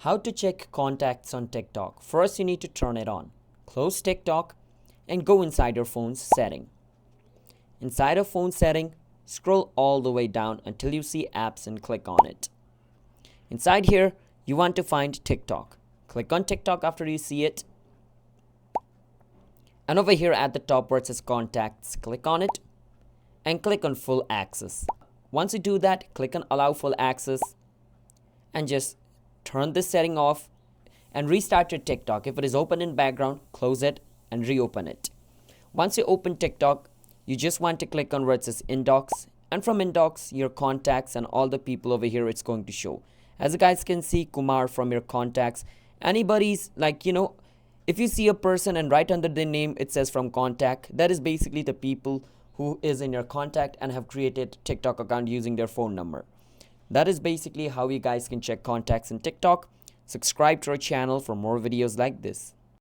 How to check contacts on TikTok. First, you need to turn it on. Close TikTok and go inside your phone's setting. Inside of phone setting, scroll all the way down until you see apps and click on it. Inside here, you want to find TikTok. Click on TikTok after you see it. And over here at the top where it says contacts, click on it and click on full access. Once you do that, click on allow full access and just turn this setting off and restart your TikTok. If it is open in background, close it and reopen it. Once you open TikTok, you just want to click on where it says inbox, and from inbox, your contacts and all the people over here it's going to show. As you guys can see, Kumar from your contacts. Anybody's if you see a person and right under the name it says from contact, that is basically the people who is in your contact and have created TikTok account using their phone number. That is basically how you guys can check contacts in TikTok. Subscribe to our channel for more videos like this.